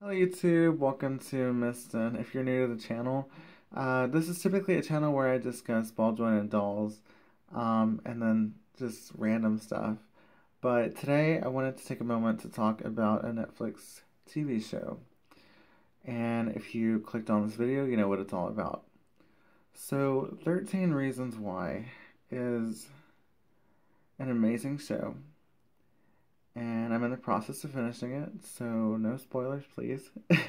Hello YouTube, welcome to Miston. If you're new to the channel, this is typically a channel where I discuss ball jointed dolls, and then just random stuff. But today I wanted to take a moment to talk about a Netflix TV show. And if you clicked on this video, you know what it's all about. So 13 Reasons Why is an amazing show. And I'm in the process of finishing it, so no spoilers, please. I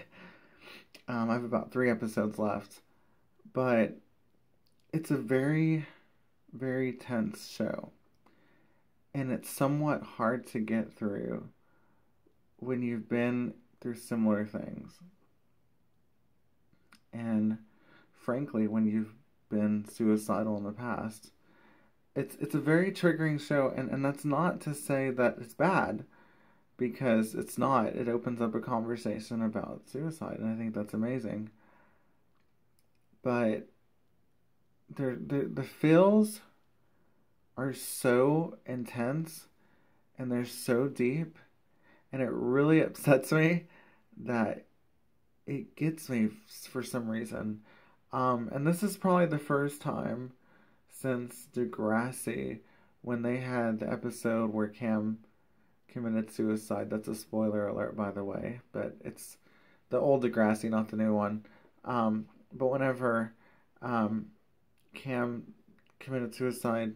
have about 3 episodes left, but it's a very, very tense show, and it's somewhat hard to get through when you've been through similar things, and frankly, when you've been suicidal in the past. It's a very triggering show, and that's not to say that it's bad, because it's not. It opens up a conversation about suicide, and I think that's amazing. But the feels are so intense and they're so deep, and it really upsets me that it gets me for some reason. And this is probably the first time since Degrassi, when they had the episode where Cam committed suicide. That's a spoiler alert, by the way, but it's the old Degrassi, not the new one. But whenever um, Cam committed suicide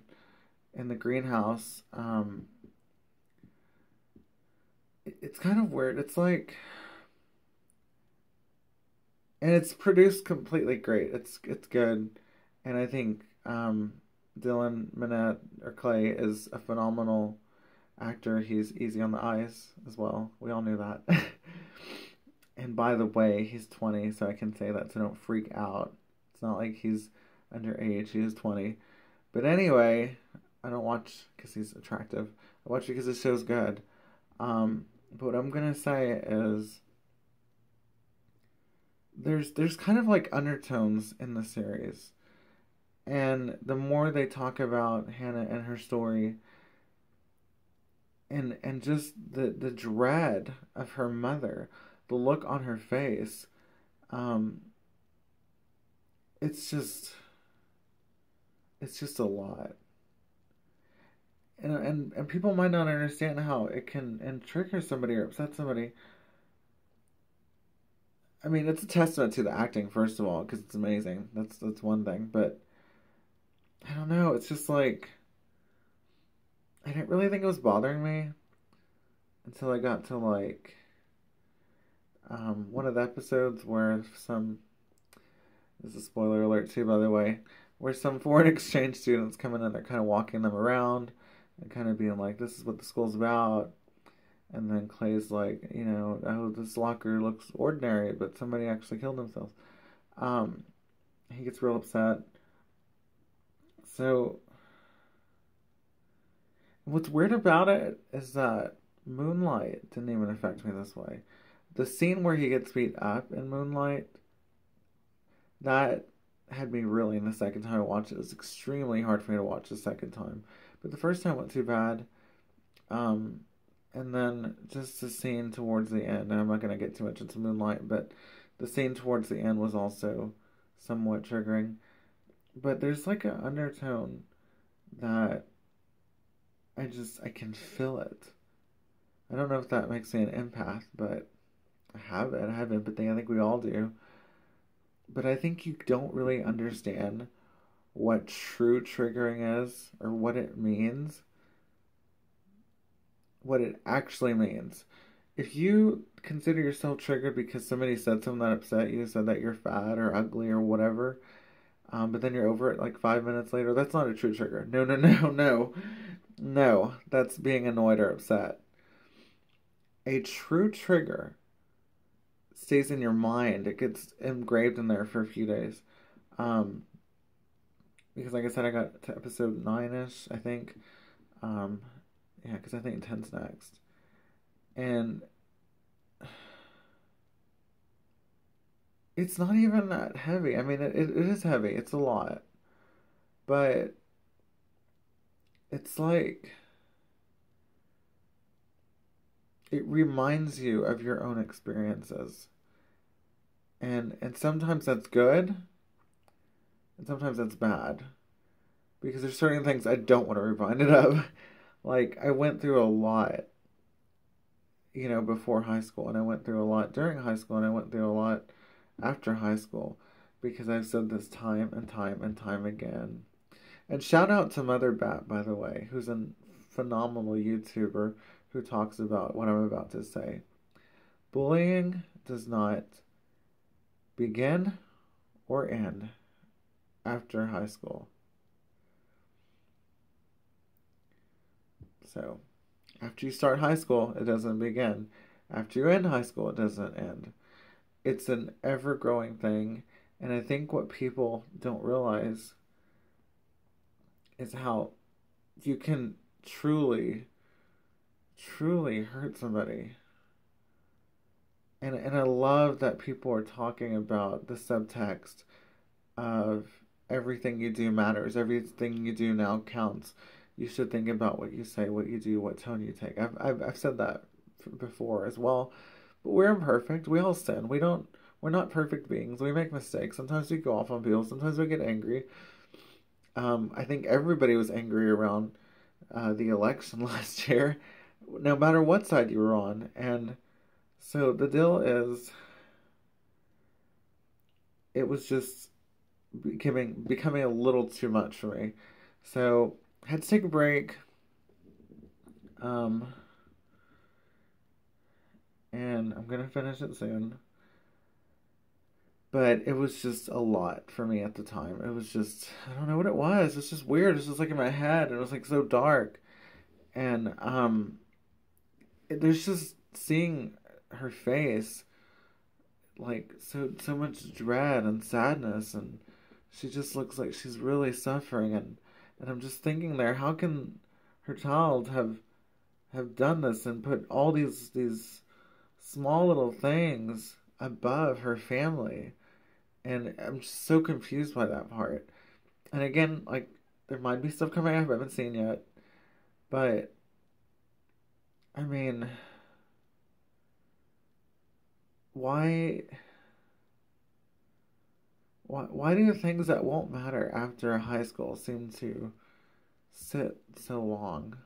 in the greenhouse, it's kind of weird. It's like, and it's produced completely great. It's good, and I think Dylan Minnette or Clay is a phenomenal actor. He's easy on the eyes as well. We all knew that. And by the way, he's 20, so I can say that, so don't freak out. It's not like he's underage. He is 20. But anyway, I don't watch because he's attractive. I watch because the show's good. But what I'm gonna say is there's kind of like undertones in the series, and the more they talk about Hannah and her story, and just the dread of her mother, the look on her face, um, it's just it's just a lot. And people might not understand how it can and trigger somebody or upset somebody. I mean, it's a testament to the acting, first of all, because it's amazing. That's one thing, but I don't know. It's just like I didn't really think it was bothering me until I got to like one of the episodes where some, this is a spoiler alert too, by the way, where some foreign exchange students come in and they're kind of walking them around and kind of being like, "This is what the school's about." And then Clay's like, "Oh, this locker looks ordinary, but somebody actually killed themselves." Um, he gets real upset. So what's weird about it is that Moonlight didn't even affect me this way. The scene where he gets beat up in Moonlight, that had me reeling the second time I watched it. It was extremely hard for me to watch the second time. But the first time wasn't too bad. Um, and then just the scene towards the end, and I'm not going to get too much into Moonlight, but the scene towards the end was also somewhat triggering. But there's like an undertone that I can feel it. I don't know if that makes me an empath, but I have it. I have empathy. I think we all do. But I think you don't really understand what true triggering is or what it means, what it actually means. If you consider yourself triggered because somebody said something that upset you, said that you're fat or ugly or whatever, but then you're over it like 5 minutes later, that's not a true trigger. No, no, no, no. No, that's being annoyed or upset. A true trigger stays in your mind. It gets engraved in there for a few days. Um, because like I said, I got to episode 9-ish, I think. Um, yeah, because I think 10's next. And it's not even that heavy. I mean, it is heavy. It's a lot. But it's like, it reminds you of your own experiences. And sometimes that's good, and sometimes that's bad. Because there's certain things I don't want to be reminded of. Like, I went through a lot, before high school, and I went through a lot during high school, and I went through a lot after high school, because I've said this time and time and time again. And shout out to Mother Bat, by the way, who's a phenomenal YouTuber who talks about what I'm about to say. Bullying does not begin or end after high school. So, after you start high school, it doesn't begin. After you end high school, it doesn't end. It's an ever-growing thing, and I think what people don't realize is how you can truly, truly hurt somebody. And I love that people are talking about the subtext of everything you do matters. Everything you do now counts. You should think about what you say, what you do, what tone you take. I've said that before as well. But we're imperfect. We all sin. We're not perfect beings. We make mistakes. Sometimes we go off on people. Sometimes we get angry. I think everybody was angry around the election last year, no matter what side you were on. And so the deal is, it was just becoming a little too much for me. So I had to take a break. Um, and I'm gonna finish it soon. But it was just a lot for me at the time. It was just, I don't know what it was. It's just weird. It's just like in my head. And it was like so dark. And there's just seeing her face, like so much dread and sadness, and she just looks like she's really suffering. And I'm just thinking there, how can her child have done this and put all these small little things above her family? And I'm just so confused by that part. And again, like, there might be stuff coming up I haven't seen yet. But, I mean, why, why do things that won't matter after high school seem to sit so long?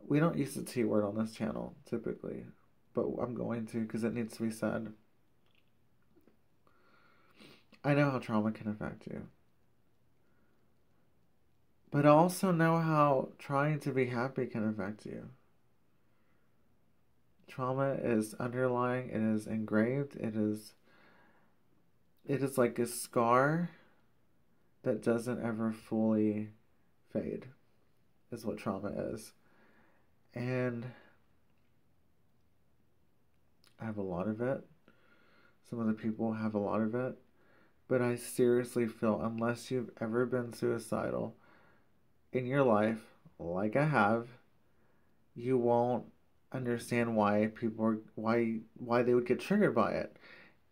We don't use the T word on this channel, typically. But I'm going to, because it needs to be said. I know how trauma can affect you. But I also know how trying to be happy can affect you. Trauma is underlying, it is engraved, it is like a scar that doesn't ever fully fade, is what trauma is. And I have a lot of it. Some other people have a lot of it. But I seriously feel, unless you've ever been suicidal in your life, like I have, you won't understand why why they would get triggered by it.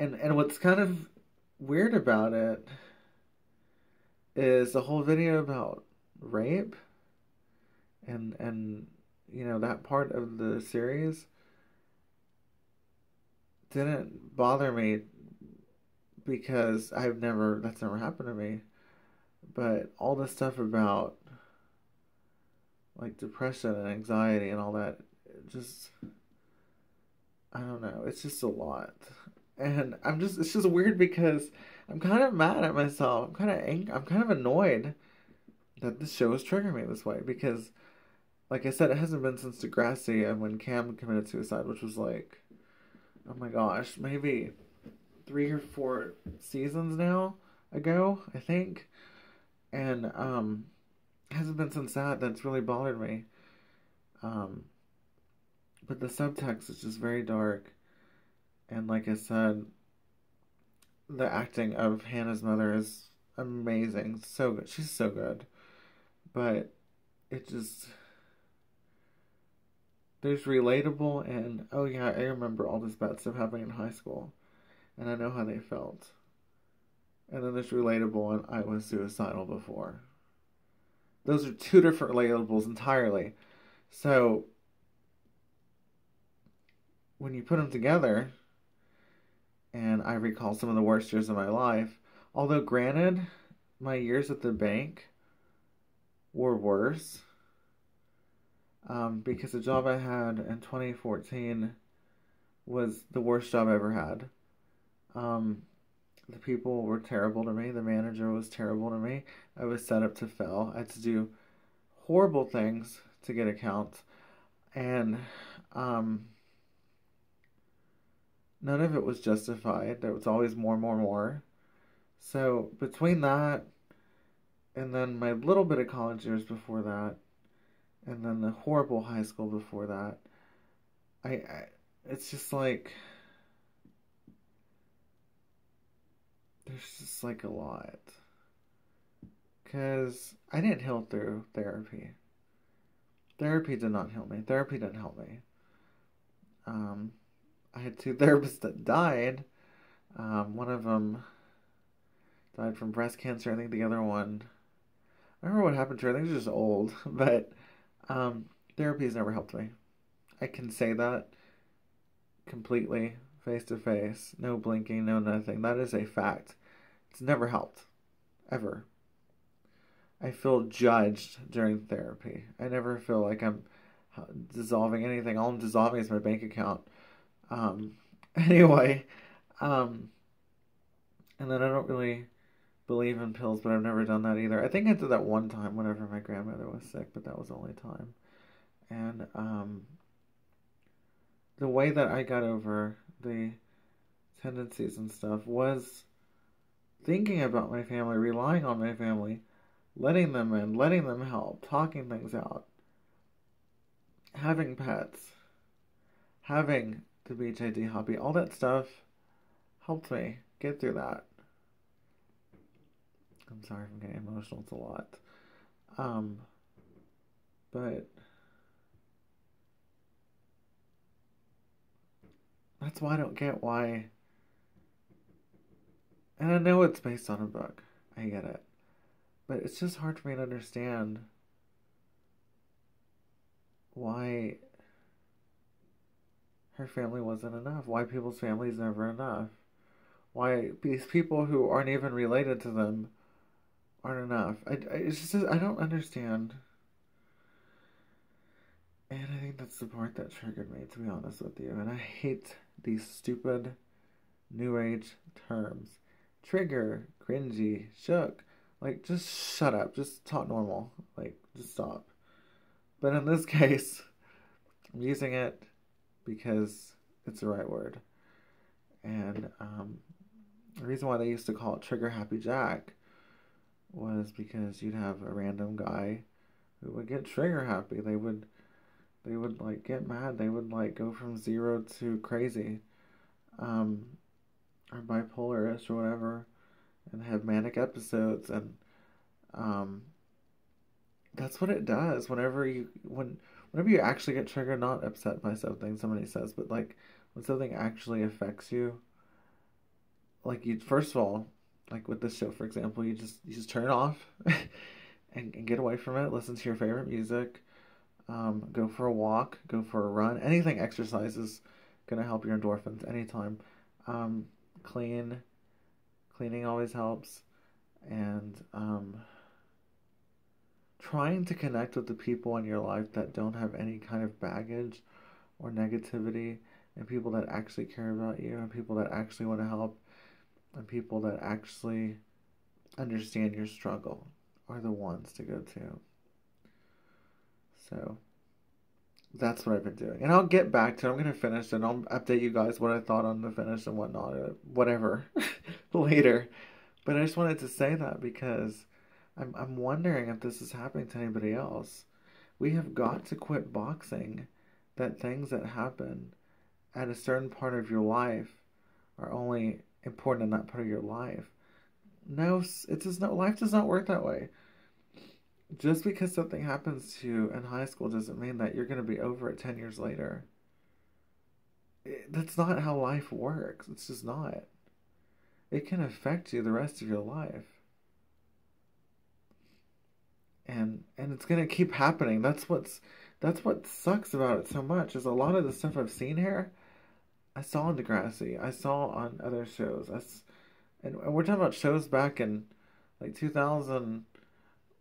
And what's kind of weird about it is the whole video about rape and that part of the series didn't bother me because that's never happened to me. But all the stuff about like depression and anxiety and all that, just, I don't know, it's just a lot. And it's just weird because I'm kind of mad at myself. I'm kind of I'm kind of annoyed that this show is triggering me this way because, like I said, it hasn't been since Degrassi and when Cam committed suicide, which was like, oh my gosh, maybe 3 or 4 seasons now ago, I think. And it hasn't been since that's really bothered me. But the subtext is just very dark. And like I said, the acting of Hannah's mother is amazing. So good. She's so good. But it just, there's relatable and, oh yeah, I remember all this bad stuff happening in high school. And I know how they felt. And then there's relatable and I was suicidal before. Those are 2 different relatables entirely. So when you put them together, and I recall some of the worst years of my life, although granted, my years at the bank were worse, because the job I had in 2014 was the worst job I ever had. Um, the people were terrible to me. The manager was terrible to me. I was set up to fail. I had to do horrible things to get accounts, and um, none of it was justified. There was always more, more, more. So between that and then my little bit of college years before that, and then the horrible high school before that, I it's just like there's just like a lot. Because I didn't heal through therapy. Therapy did not heal me. Therapy didn't help me. Um, I had two therapists that died. One of them died from breast cancer. I think the other one, I don't remember what happened to her. I think she was just old. But um, therapy has never helped me. I can say that completely, face to face, no blinking, no nothing. That is a fact. It's never helped. Ever. I feel judged during therapy. I never feel like I'm dissolving anything. All I'm dissolving is my bank account. Um, anyway, um, and then I don't really believe in pills, but I've never done that either. I think I did that one time whenever my grandmother was sick, but that was the only time. And the way that I got over the tendencies and stuff was thinking about my family, relying on my family, letting them in, letting them help, talking things out, having pets, having the BJD hobby, all that stuff helped me get through that. I'm sorry if I'm getting emotional, it's a lot. Um, but that's why I don't get why. And I know it's based on a book, I get it. But it's just hard for me to understand why her family wasn't enough, why people's family is never enough, why these people who aren't even related to them aren't enough. It's just, I don't understand. And I think that's the part that triggered me, to be honest with you. And I hate these stupid new age terms. Trigger, cringy, shook. Like, just shut up. Just talk normal. Like, just stop. But in this case, I'm using it because it's the right word. And the reason why they used to call it Trigger Happy Jack was because you'd have a random guy who would get trigger happy. They would like get mad. They would like go from zero to crazy, um, or bipolar-ish or whatever, and have manic episodes. And um, that's what it does. Whenever you actually get triggered, not upset by something somebody says, but like when something actually affects you, like you first of all, like with this show for example, you just turn it off, and get away from it. Listen to your favorite music. Go for a walk, go for a run. Anything exercise is gonna help your endorphins anytime. Um, clean, cleaning always helps, and trying to connect with the people in your life that don't have any kind of baggage or negativity, and people that actually care about you, and people that actually want to help, and people that actually understand your struggle are the ones to go to. So that's what I've been doing. And I'll get back to it. I'm going to finish and I'll update you guys what I thought on the finish and whatnot, or whatever, later. But I just wanted to say that because I'm wondering if this is happening to anybody else. We have got to quit boxing that things that happen at a certain part of your life are only important in that part of your life. No, it does not. Life does not work that way. Just because something happens to you in high school doesn't mean that you're going to be over it 10 years later. That's not how life works. It's just not. It can affect you the rest of your life. And it's going to keep happening. that's what sucks about it so much, is a lot of the stuff I've seen here, I saw in Degrassi, I saw on other shows. And we're talking about shows back in like 2000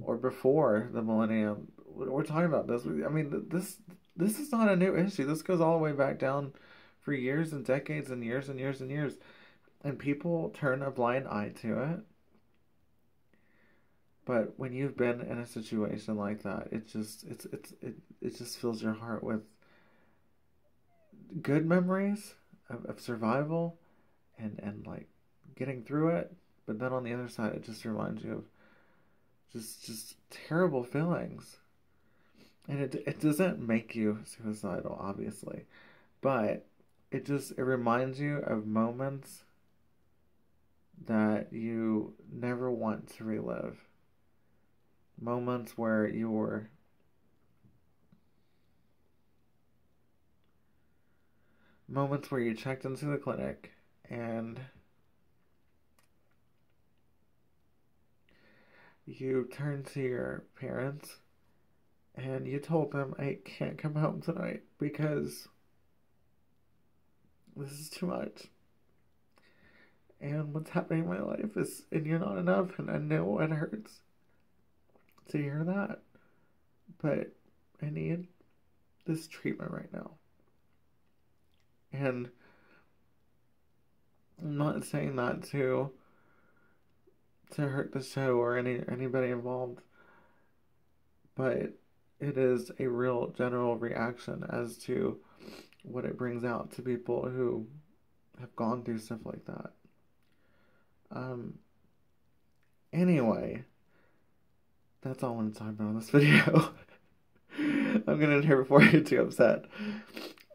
or before the millennium. We're talking about this. I mean, this is not a new issue. This goes all the way back down for years and decades and years and years and years, and people turn a blind eye to it. But when you've been in a situation like that, it just fills your heart with good memories of survival and like getting through it. But then on the other side, it just reminds you of just terrible feelings. And it doesn't make you suicidal, obviously, but it reminds you of moments that you never want to relive. Moments where you were moments where you checked into the clinic and you turned to your parents and you told them, I can't come home tonight because this is too much. And what's happening in my life is, and you're not enough, and I know it hurts to hear that. But I need this treatment right now. And I'm not saying that to hurt the show or anybody involved, but it is a real general reaction as to what it brings out to people who have gone through stuff like that. Anyway, that's all I want to talk about in this video. I'm gonna end here before I get too upset.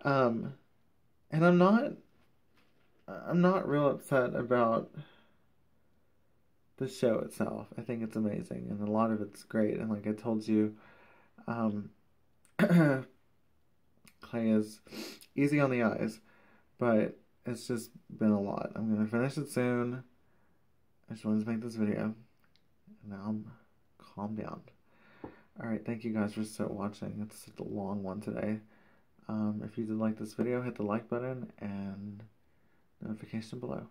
And I'm not real upset about the show itself. I think it's amazing, and a lot of it's great. And like I told you, Clay is easy on the eyes, but it's just been a lot. I'm gonna finish it soon. I just wanted to make this video, and now I'm calm down. Alright, thank you guys for watching. It's such a long one today. If you did like this video, hit the like button and notification below.